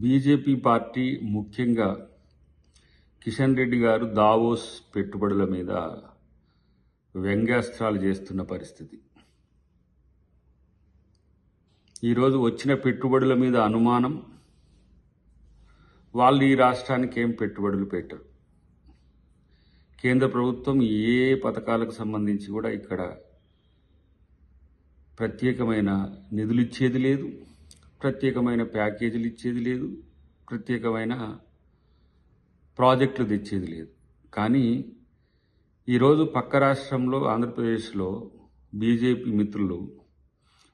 BJP party ముఖ్యంగా కిషన్ రెడ్డి గారు Davos పెట్టుబడుల మీద వ్యంగ్యాస్త్రాలు చేస్తున్న పరిస్థితి. ఈరోజు వచ్చిన పెట్టుబడుల మీద అనుమానం, వాళ్ళు ఈ రాష్ట్రానికి ఏం పెట్టుబడులు పెట్టరు. కేంద్ర ప్రభుత్వం ఏ పథకాలకు సంబంధించి కూడా ఇక్కడ ప్రత్యేకమైన నిధులు ఇచ్చేది లేదు, ప్రత్యేకమైన ప్యాకేజీలు ఇచ్చేది లేదు, ప్రత్యేకమైన ప్రాజెక్టులు తెచ్చేది లేదు. కానీ ఈరోజు పక్క రాష్ట్రంలో ఆంధ్రప్రదేశ్లో బీజేపీ మిత్రులు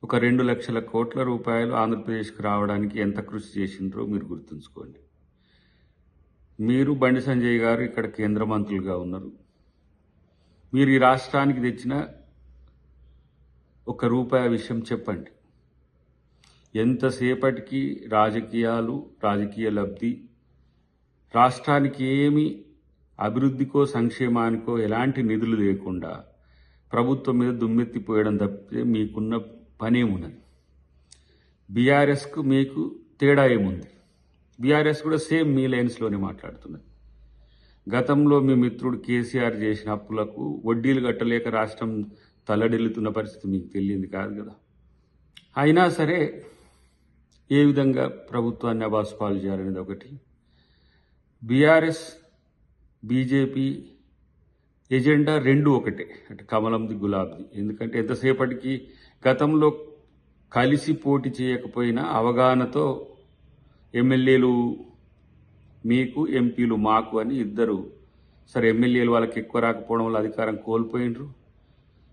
ఒక 2 లక్షల కోట్ల రూపాయలు ఆంధ్రప్రదేశ్కి రావడానికి ఎంత కృషి చేసిండ్రో మీరు గుర్తుంచుకోండి. మీరు బండి సంజయ్ గారు ఇక్కడ కేంద్ర మంత్రులుగా ఉన్నారు. మీరు ఈ రాష్ట్రానికి తెచ్చిన ఒక రూపాయి విషయం చెప్పండి. ఎంతసేపటికి రాజకీయాలు, రాజకీయ లబ్ధి, రాష్ట్రానికి ఏమి అభివృద్ధికో సంక్షేమానికో ఎలాంటి నిధులు లేకుండా ప్రభుత్వం మీద దుమ్మెత్తిపోయడం తప్పితే మీకున్న పనేమున్నది? బీఆర్ఎస్కు మీకు తేడా ఏముంది? బీఆర్ఎస్ కూడా సేమ్ మీ లైన్స్లోనే మాట్లాడుతున్నది. గతంలో మీ మిత్రుడు కేసీఆర్ చేసిన అప్పులకు వడ్డీలు కట్టలేక రాష్ట్రం తల్లడిల్లుతున్న పరిస్థితి మీకు తెలియంది కాదు కదా. అయినా సరే ఏ విధంగా ప్రభుత్వాన్ని అబాసుపాలు చేయాలనేది ఒకటి. బీఆర్ఎస్ బీజేపీ ఎజెండా రెండు ఒకటే, అంటే కమలంది గులాబ్ది. ఎందుకంటే ఎంతసేపటికి గతంలో కలిసి పోటీ చేయకపోయినా అవగాహనతో ఎమ్మెల్యేలు మీకు, ఎంపీలు మాకు అని ఇద్దరు. సరే, ఎమ్మెల్యేలు వాళ్ళకి ఎక్కువ రాకపోవడం వల్ల అధికారం కోల్పోయినరు.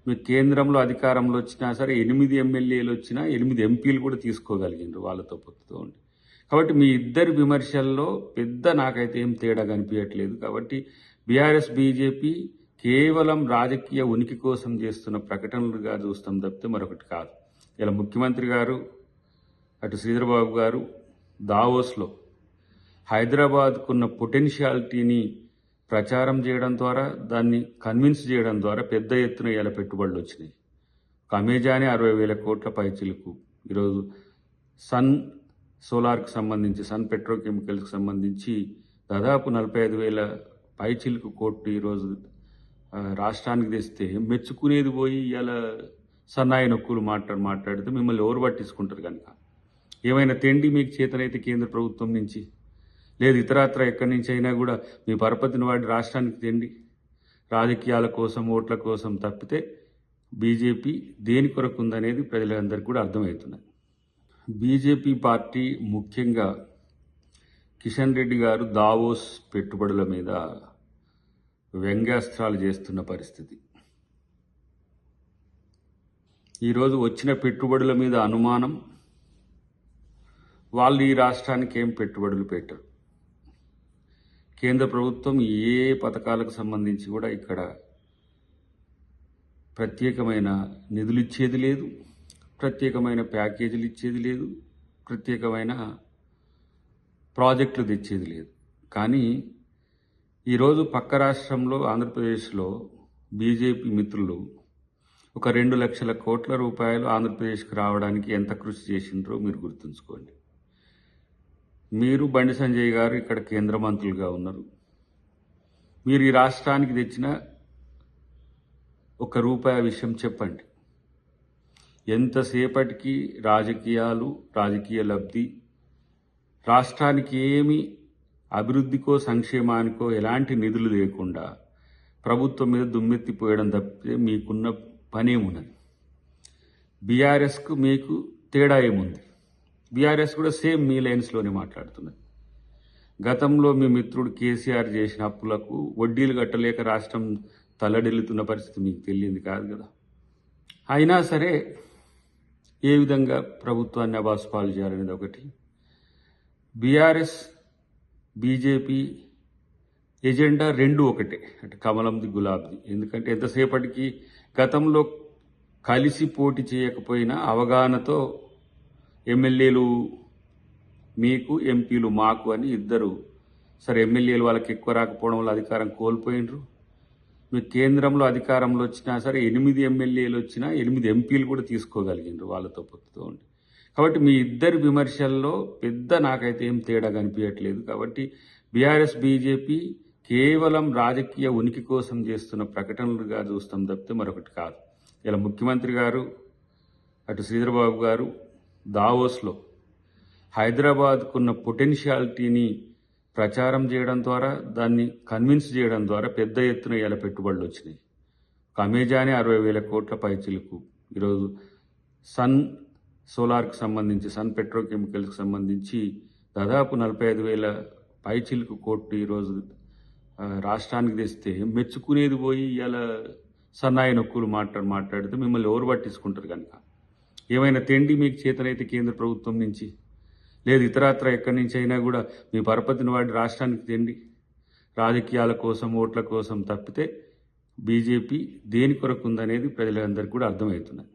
మీ కేంద్రంలో అధికారంలో వచ్చినా సరే 8 ఎమ్మెల్యేలు వచ్చినా 8 ఎంపీలు కూడా తీసుకోగలిగినారు వాళ్ళతో పొత్తుతో ఉండి. కాబట్టి మీ ఇద్దరి విమర్శల్లో పెద్ద నాకైతే ఏం తేడా కనిపించట్లేదు. కాబట్టి బీఆర్ఎస్ బీజేపీ కేవలం రాజకీయ ఉనికి కోసం చేస్తున్న ప్రకటనలుగా చూస్తాం తప్పితే మరొకటి కాదు. ఇలా ముఖ్యమంత్రి గారు, అటు శ్రీధరబాబు గారు దావోస్లో హైదరాబాద్కున్న పొటెన్షియాలిటీని ప్రచారం చేయడం ద్వారా, దాన్ని కన్విన్స్ చేయడం ద్వారా పెద్ద ఎత్తున ఇలా పెట్టుబడులు వచ్చినాయి. ఒక అమెజానే 60,000 కోట్ల పైచిలకు ఈరోజు సన్ సోలార్కి సంబంధించి, సన్ పెట్రోకెమికల్స్కి సంబంధించి దాదాపు 45,000 పైచిలకు కోట్లు ఈరోజు రాష్ట్రానికి తెస్తే మెచ్చుకునేది పోయి ఇలా సన్నాయి నొక్కులు మాట్లాడితే మిమ్మల్ని ఎవరు పట్టించుకుంటారు? కనుక ఏమైనా తిండి మీకు చేతనైతే కేంద్ర ప్రభుత్వం నుంచి, లేదు ఇతరత్ర ఎక్కడి నుంచి అయినా కూడా మీ పరపతిని వాడి రాష్ట్రానికి తిండి, రాజకీయాల కోసం, ఓట్ల కోసం తప్పితే బీజేపీ దేని కొరకు ఉందనేది ప్రజలందరికీ కూడా అర్థమవుతున్నది. బీజేపీ పార్టీ ముఖ్యంగా కిషన్ రెడ్డి గారు దావోస్ పెట్టుబడుల మీద వ్యంగ్యాస్త్రాలు చేస్తున్న పరిస్థితి. ఈరోజు వచ్చిన పెట్టుబడుల మీద అనుమానం, వాళ్ళు ఈ రాష్ట్రానికి ఏం పెట్టుబడులు పెట్టరు. కేంద్ర ప్రభుత్వం ఏ పథకాలకు సంబంధించి కూడా ఇక్కడ ప్రత్యేకమైన నిధులు ఇచ్చేది లేదు, ప్రత్యేకమైన ప్యాకేజీలు ఇచ్చేది లేదు, ప్రత్యేకమైన ప్రాజెక్టులు తెచ్చేది లేదు. కానీ ఈరోజు పక్క రాష్ట్రంలో ఆంధ్రప్రదేశ్లో బీజేపీ మిత్రులు ఒక 2 లక్షల కోట్ల రూపాయలు ఆంధ్రప్రదేశ్కి రావడానికి ఎంత కృషి చేసిండ్రో మీరు గుర్తుంచుకోండి. మీరు బండి సంజయ్ గారు ఇక్కడ కేంద్ర మంత్రులుగా ఉన్నారు. మీరు ఈ రాష్ట్రానికి తెచ్చిన ఒక రూపాయి విషయం చెప్పండి. ఎంతసేపటికి రాజకీయాలు, రాజకీయ లబ్ధి, రాష్ట్రానికి ఏమి అభివృద్ధికో సంక్షేమానికో ఎలాంటి నిధులు లేకుండా ప్రభుత్వం మీద దుమ్మెత్తిపోయడం తప్పితే మీకున్న పనేమున్నది? బీఆర్ఎస్కు మీకు తేడా ఏముంది? బీఆర్ఎస్ కూడా సేమ్ మీ లైన్స్లోనే మాట్లాడుతున్నది. గతంలో మీ మిత్రుడు కేసీఆర్ చేసిన అప్పులకు వడ్డీలు కట్టలేక రాష్ట్రం తల్లడిల్లుతున్న పరిస్థితి మీకు తెలియంది కాదు కదా. అయినా సరే ఏ విధంగా ప్రభుత్వాన్ని అబాసుపాలు చేయాలనేది ఒకటి. బీఆర్ఎస్ బీజేపీ ఎజెండా రెండు ఒకటే, అంటే కమలంది గులాబ్ది. ఎందుకంటే ఎంతసేపటికి గతంలో కలిసి పోటీ చేయకపోయినా అవగాహనతో ఎమ్మెల్యేలు మీకు, ఎంపీలు మాకు అని ఇద్దరు. సరే, ఎమ్మెల్యేలు వాళ్ళకి ఎక్కువ రాకపోవడం వల్ల అధికారం కోల్పోయినరు. మీ కేంద్రంలో అధికారంలో వచ్చినా సరే 8 ఎమ్మెల్యేలు వచ్చినా 8 ఎంపీలు కూడా తీసుకోగలిగినారు వాళ్ళతో పొత్తుతో ఉండి. కాబట్టి మీ ఇద్దరి విమర్శల్లో పెద్ద నాకైతే ఏం తేడా కనిపించట్లేదు. కాబట్టి బీఆర్ఎస్ బీజేపీ కేవలం రాజకీయ ఉనికి కోసం చేస్తున్న ప్రకటనలుగా చూస్తాం తప్పితే మరొకటి కాదు. ఇలా ముఖ్యమంత్రి గారు అటు శ్రీధరబాబు గారు దావోస్లో హైదరాబాద్కున్న పొటెన్షియాలిటీని ప్రచారం చేయడం ద్వారా, దాన్ని కన్విన్స్ చేయడం ద్వారా పెద్ద ఎత్తున ఇలా పెట్టుబడులు వచ్చినాయి. ఒక అమెజానే 60,000 కోట్ల పైచిలకు ఈరోజు సన్ సోలార్కి సంబంధించి, సన్ పెట్రోకెమికల్స్కి సంబంధించి దాదాపు 45,000 పైచిలకు కోట్లు ఈరోజు రాష్ట్రానికి తెస్తే మెచ్చుకునేది పోయి ఇలా సన్నాయి నొక్కులు మాట్లాడితే మిమ్మల్ని ఎవరు పట్టించుకుంటారు కనుక. ఏమైనా తెండి మీకు చేతనైతే కేంద్ర ప్రభుత్వం నుంచి, లేదు ఇతరత్ర ఎక్కడి నుంచి అయినా కూడా మీ పరపతిని వాడి రాష్ట్రానికి తెండి. రాజకీయాల కోసం, ఓట్ల కోసం తప్పితే బీజేపీ దేని కొరకు ఉందనేది ప్రజలందరికీ కూడా అర్థమవుతున్నది.